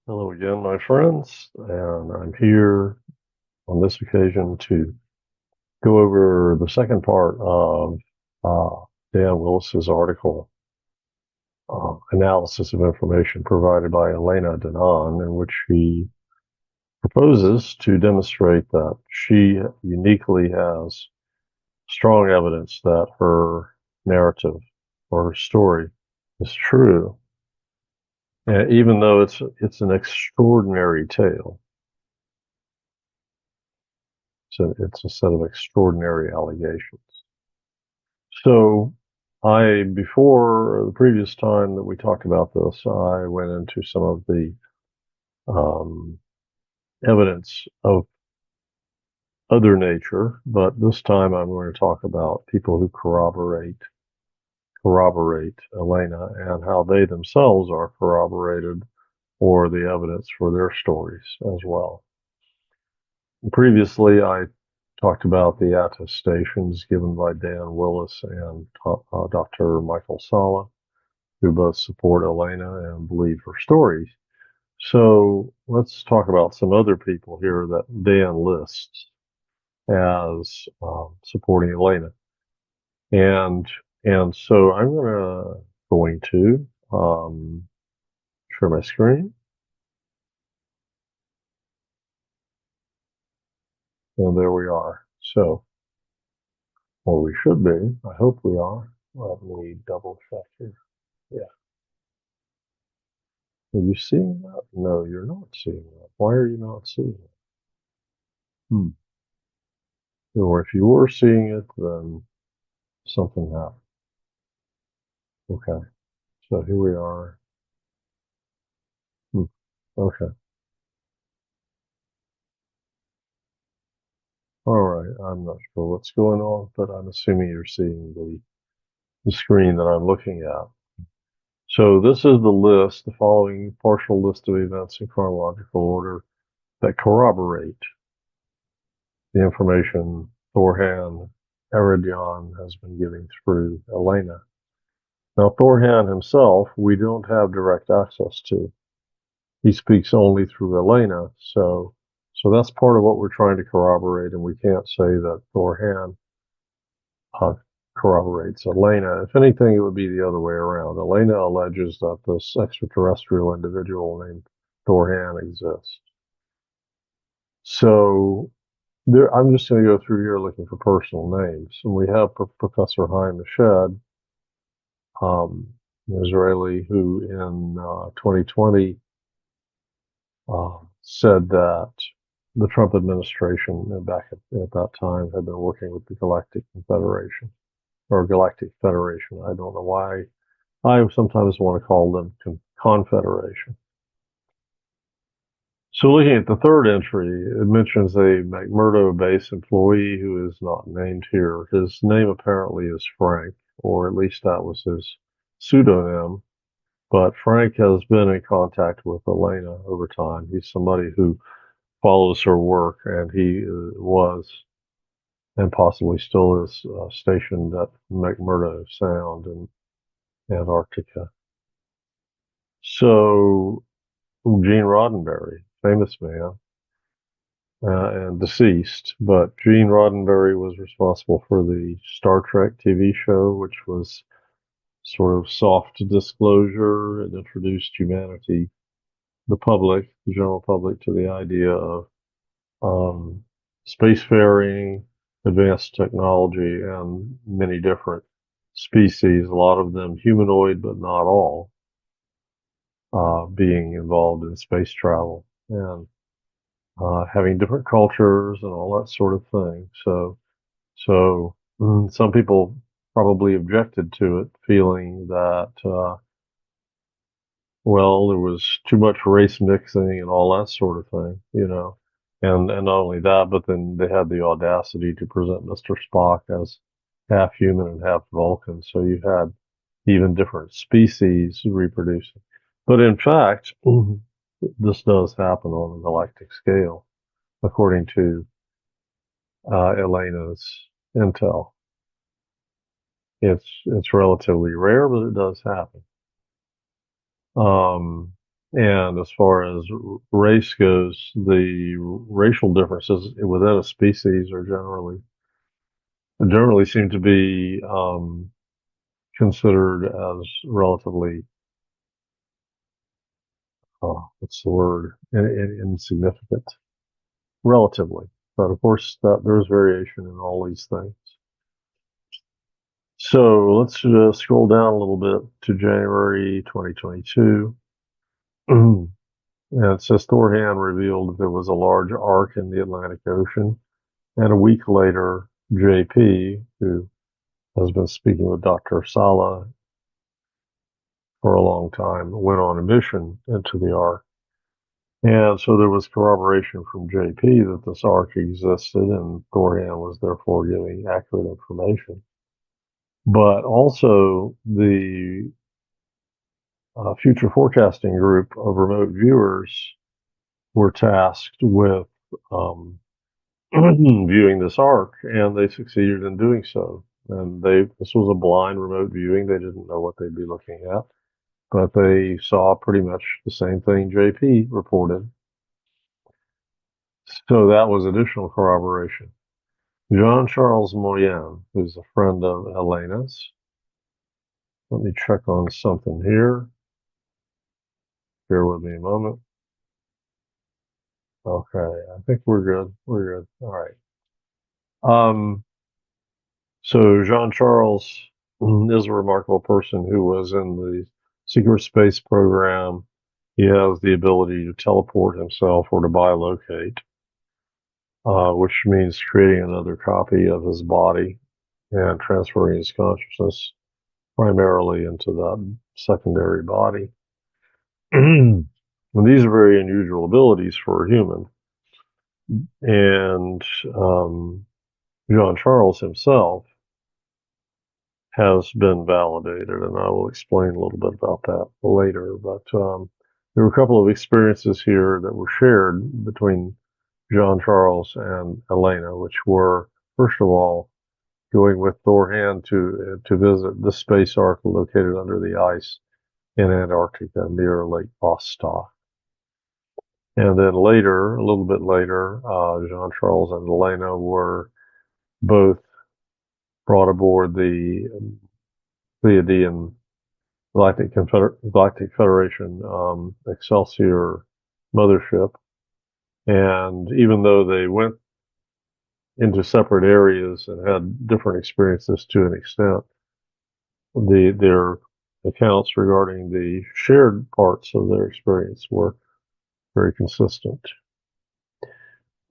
Hello again, my friends, and I'm here on this occasion to go over the second part of Dan Willis's article, Analysis of Information Provided by Elena Denon, in which he proposes to demonstrate that she uniquely has strong evidence that her narrative or her story is true, and even though it's an extraordinary tale. So it's a set of extraordinary allegations. So before the previous time that we talked about this, I went into some of the um, evidence of other nature, but this time I'm going to talk about people who corroborate Elena and how they themselves are corroborated or the evidence for their stories as well. Previously, I talked about the attestations given by Dan Willis and Dr. Michael Sala, who both support Elena and believe her stories. So let's talk about some other people here that Dan lists as supporting Elena. And and so I'm going to share my screen, and there we are. So, or we should be. I hope we are. Let me double check here. Yeah. Are you seeing that? No, you're not seeing that. Why are you not seeing it? Hmm. Or if you were seeing it, then something happened. Okay. So here we are. Hmm. Okay. All right. I'm not sure what's going on, but I'm assuming you're seeing the screen that I'm looking at. So this is the list, the following partial list of events in chronological order that corroborate the information Thorhan Eridjan has been giving through Elena. Now, Thorhan himself, we don't have direct access to. He speaks only through Elena, so that's part of what we're trying to corroborate, and we can't say that Thorhan uh, corroborates Elena. If anything, it would be the other way around. Elena alleges that this extraterrestrial individual named Thorhan exists. So I'm just going to go through here looking for personal names, and we have Professor Haim Eshed, an Israeli who in 2020 said that the Trump administration back at that time had been working with the Galactic Confederation or Galactic Federation. I don't know why. I sometimes want to call them Confederation. So looking at the third entry, it mentions a McMurdo base employee who is not named here. His name apparently is Frank, or at least that was his pseudonym. But Frank has been in contact with Elena over time. He's somebody who follows her work, and he was and possibly still is stationed at McMurdo Sound in Antarctica. So Gene Roddenberry, famous man, and deceased, but Gene Roddenberry was responsible for the Star Trek TV show, which was sort of soft disclosure and introduced humanity, the public, the general public, to the idea of um, spacefaring, advanced technology, and many different species, a lot of them humanoid, but not all, being involved in space travel and having different cultures and all that sort of thing. So some people probably objected to it, feeling that, well, there was too much race mixing and all that sort of thing, you know. And not only that, but then they had the audacity to present Mr. Spock as half human and half Vulcan. So you had even different species reproducing. But in fact, this does happen on a galactic scale, according to Elena's intel. It's relatively rare, but it does happen. Um, And as far as race goes, the racial differences within a species are generally seem to be considered as relatively, what's the word, insignificant, relatively. But of course, there's variation in all these things. So let's scroll down a little bit to January 2022. And it says Thorhan revealed that there was a large arc in the Atlantic Ocean. And a week later, JP, who has been speaking with Dr. Sala for a long time, went on a mission into the arc. And so there was corroboration from JP that this arc existed, and Thorhan was therefore giving accurate information. But also, the future forecasting group of remote viewers were tasked with viewing this arc, and they succeeded in doing so. And this was a blind remote viewing. They didn't know what they'd be looking at, but they saw pretty much the same thing JP reported. So that was additional corroboration. Jean-Charles Moyen, who's a friend of Elena's. Let me check on something here. Bear with me a moment. Okay, I think we're good. We're good. All right. So Jean-Charles is a remarkable person who was in the secret space program. He has the ability to teleport himself or to bilocate, which means creating another copy of his body and transferring his consciousness primarily into that secondary body. And these are very unusual abilities for a human. And Jean Charles himself has been validated, and I will explain a little bit about that later. But there were a couple of experiences here that were shared between Jean Charles and Elena, which were, first of all, going with Thorhan to visit the space ark located under the ice in Antarctica near Lake Vostok. And then later, a little bit later, Jean Charles and Elena were both brought aboard the Pleiadian Galactic Federation Excelsior mothership. And even though they went into separate areas and had different experiences to an extent, their accounts regarding the shared parts of their experience were very consistent.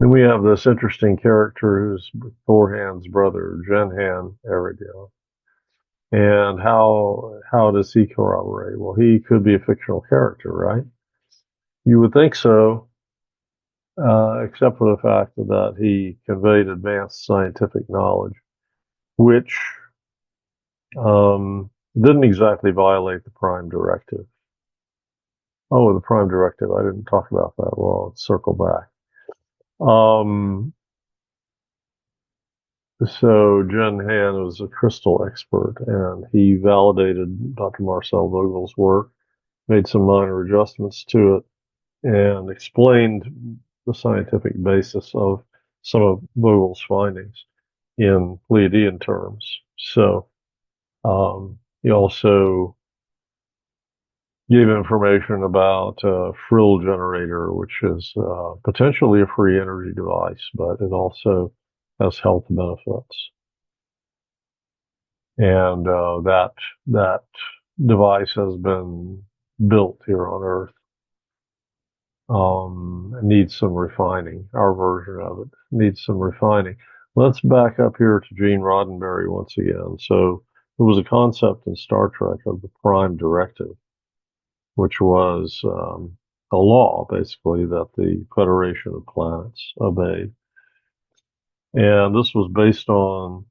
Then we have this interesting character who's Thorhan's brother, Jenhan Eridil. And how does he corroborate? Well, he could be a fictional character, right? You would think so, except for the fact that he conveyed advanced scientific knowledge, which didn't exactly violate the Prime Directive. Oh, the Prime Directive, I didn't talk about that. Well, let's circle back. So Jenhan was a crystal expert, and he validated Dr. Marcel Vogel's work, made some minor adjustments to it, and explained the scientific basis of some of Vogel's findings in Pleiadian terms. So he also gave information about a frill generator, which is potentially a free energy device, but it also has health benefits. And that device has been built here on Earth. Needs some refining. Our version of it needs some refining. Let's back up here to Gene Roddenberry once again. So there was a concept in Star Trek of the Prime Directive, which was a law, basically, that the Federation of Planets obeyed. And this was based on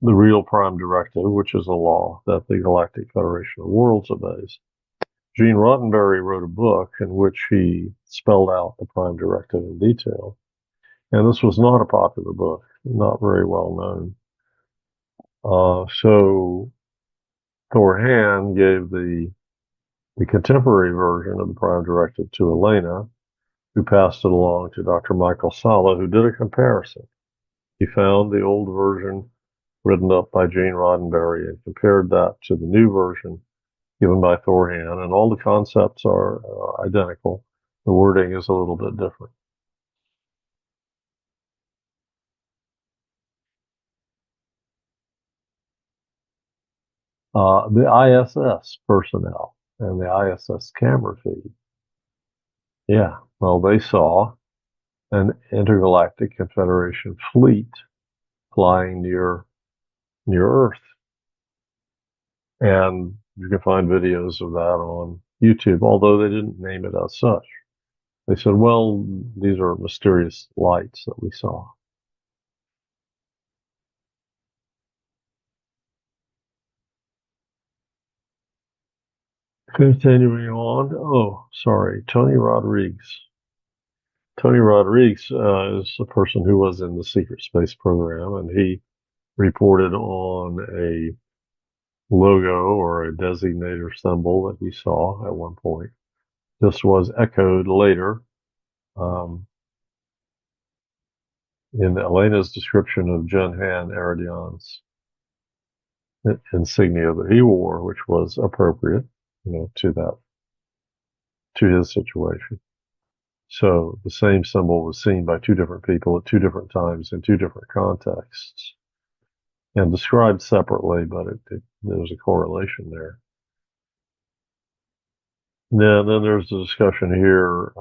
the real Prime Directive, which is a law that the Galactic Federation of Worlds obeys. Gene Roddenberry wrote a book in which he spelled out the Prime Directive in detail. And this was not a popular book, not very well known. So Thorhan gave the The contemporary version of the prime directive to Elena, who passed it along to Dr. Michael Sala, who did a comparison. He found the old version written up by Jane Roddenberry and compared that to the new version given by Thorhan, and all the concepts are identical. The wording is a little bit different. The ISS personnel and the ISS camera feed. Yeah, well, they saw an intergalactic Confederation fleet flying near Earth, and you can find videos of that on YouTube. Although they didn't name it as such, they said, "Well, these are mysterious lights that we saw." Continuing on. Oh, sorry, Tony Rodriguez. Tony Rodriguez is a person who was in the secret space program, and he reported on a logo or a designator symbol that he saw at one point. This was echoed later in Elena's description of Junhan Eridion's insignia that he wore, which was appropriate, to his situation. So the same symbol was seen by two different people at two different times in two different contexts and described separately, but there was a correlation there. Then there's a discussion here,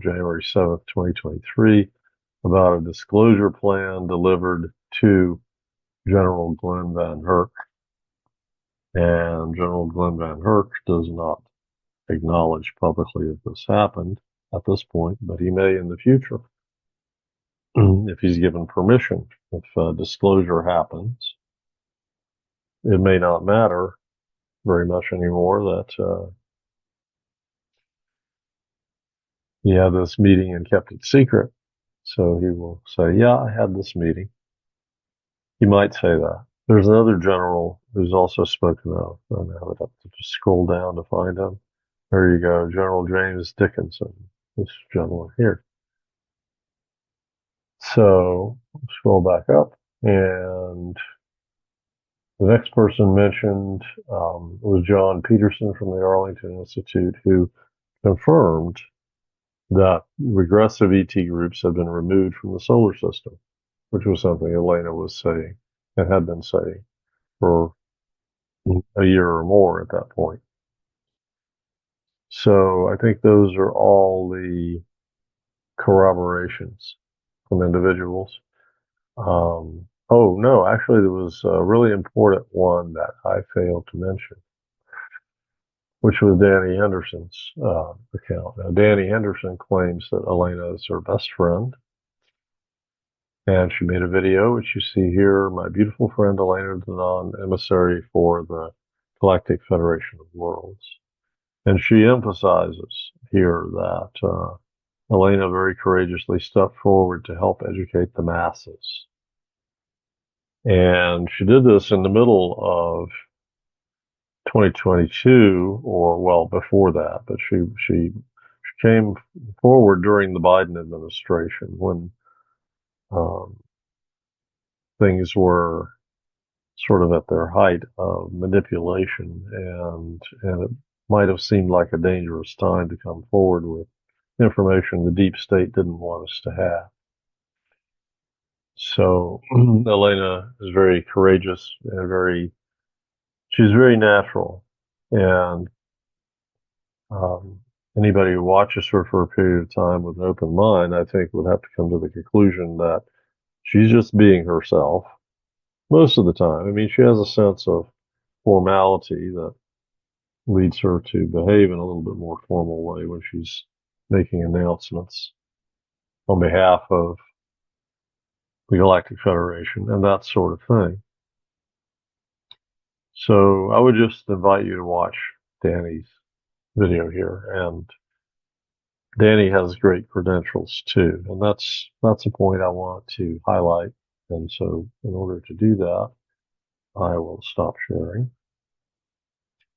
January 7th, 2023, about a disclosure plan delivered to General Glenn Van Herk. And General Glenn Van Herk does not acknowledge publicly that this happened at this point, but he may in the future if he's given permission. If disclosure happens, it may not matter very much anymore that he had this meeting and kept it secret. So he will say, "Yeah, I had this meeting." He might say that. There's another general who's also spoken of, and I would have to just scroll down to find him. There you go, General James Dickinson, this gentleman here. So scroll back up, and the next person mentioned was John Peterson from the Arlington Institute, who confirmed that regressive ET groups had been removed from the solar system, which was something Elena was saying and had been saying for a year or more at that point. So I think those are all the corroborations from individuals. Oh, no, actually, there was a really important one that I failed to mention, which was Danny Henderson's account. Now, Danny Henderson claims that Elena is her best friend, and she made a video, which you see here. My beautiful friend Elena Denon, emissary for the Galactic Federation of Worlds. And she emphasizes here that Elena very courageously stepped forward to help educate the masses. And she did this in the middle of 2022, or well, before that, but she came forward during the Biden administration when things were sort of at their height of manipulation, and it might have seemed like a dangerous time to come forward with information the deep state didn't want us to have. So Elena is very courageous and she's very natural, and anybody who watches her for a period of time with an open mind, I think, would have to come to the conclusion that she's just being herself most of the time. I mean, she has a sense of formality that leads her to behave in a little bit more formal way when she's making announcements on behalf of the Galactic Federation and that sort of thing. So I would just invite you to watch Danny's video here, and Danny has great credentials too, and that's a point I want to highlight. And so in order to do that, I will stop sharing.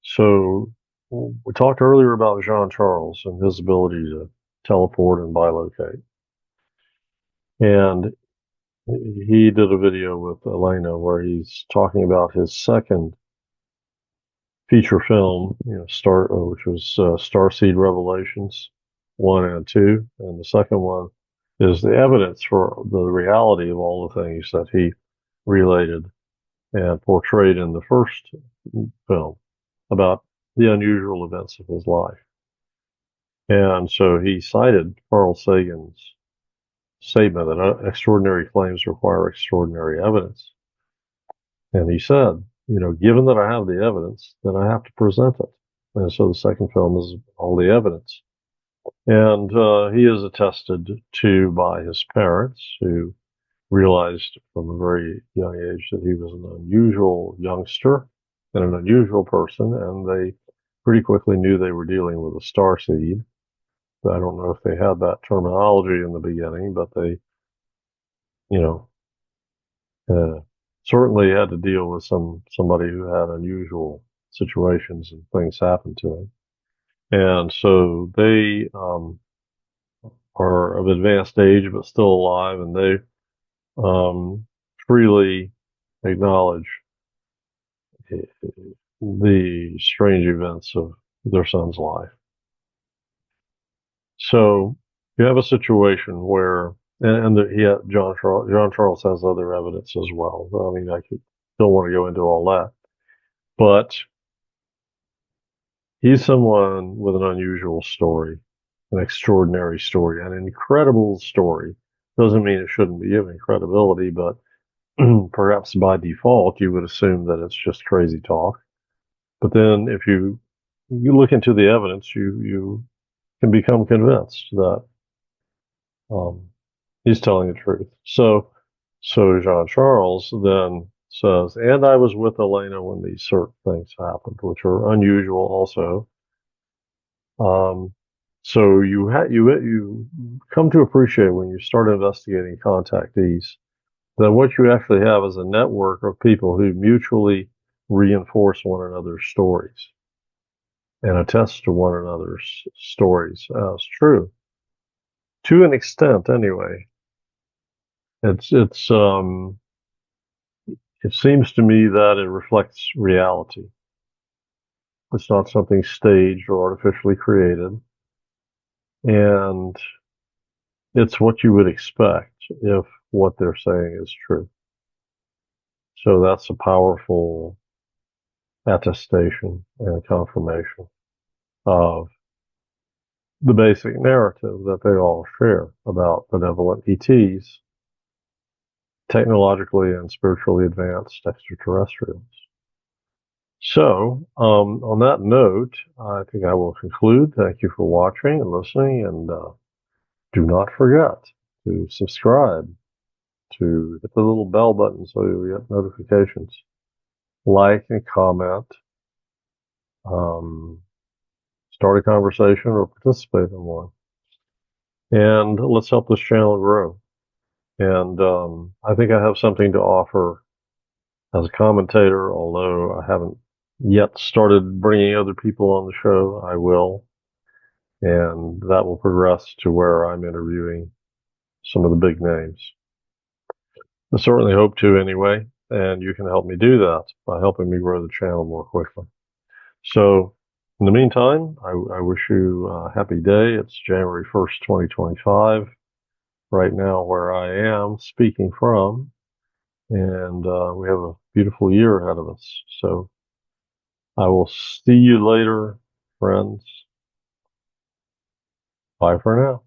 So we talked earlier about Jean Charles and his ability to teleport and bilocate. And he did a video with Elena where he's talking about his second feature film, which was Starseed Revelations 1 and 2. And the second one is the evidence for the reality of all the things that he related and portrayed in the first film about the unusual events of his life. And so he cited Carl Sagan's statement that extraordinary claims require extraordinary evidence. And he said, given that I have the evidence, then I have to present it. And so the second film is all the evidence. And he is attested to by his parents, who realized from a very young age that he was an unusual youngster and an unusual person, and they pretty quickly knew they were dealing with a starseed. I don't know if they had that terminology in the beginning, but they, certainly had to deal with somebody who had unusual situations and things happen to him. And so they are of advanced age but still alive, and they freely acknowledge the strange events of their son's life. So you have a situation where, John Charles has other evidence as well. I mean, don't want to go into all that, but he's someone with an unusual story, an extraordinary story, an incredible story. Doesn't mean it shouldn't be given credibility, but perhaps by default you would assume that it's just crazy talk. But then if you look into the evidence, you can become convinced that he's telling the truth. So Jean Charles then says, and I was with Elena when these certain things happened, which are unusual also. So you come to appreciate when you start investigating contactees that what you actually have is a network of people who mutually reinforce one another's stories and attest to one another's stories as true. To an extent, anyway. It seems to me that it reflects reality. It's not something staged or artificially created. And it's what you would expect if what they're saying is true. So that's a powerful attestation and confirmation of the basic narrative that they all share about benevolent ETs, technologically and spiritually advanced extraterrestrials. So, on that note, I think I will conclude. Thank you for watching and listening, and do not forget to subscribe, to hit the little bell button so you get notifications, like and comment, start a conversation or participate in one. And let's help this channel grow. And I think I have something to offer as a commentator, although I haven't yet started bringing other people on the show. I will. And that will progress to where I'm interviewing some of the big names. I certainly hope to anyway, and you can help me do that by helping me grow the channel more quickly. So, in the meantime, I wish you a happy day. It's January 1st, 2025, right now where I am speaking from, and we have a beautiful year ahead of us. So, I will see you later, friends. Bye for now.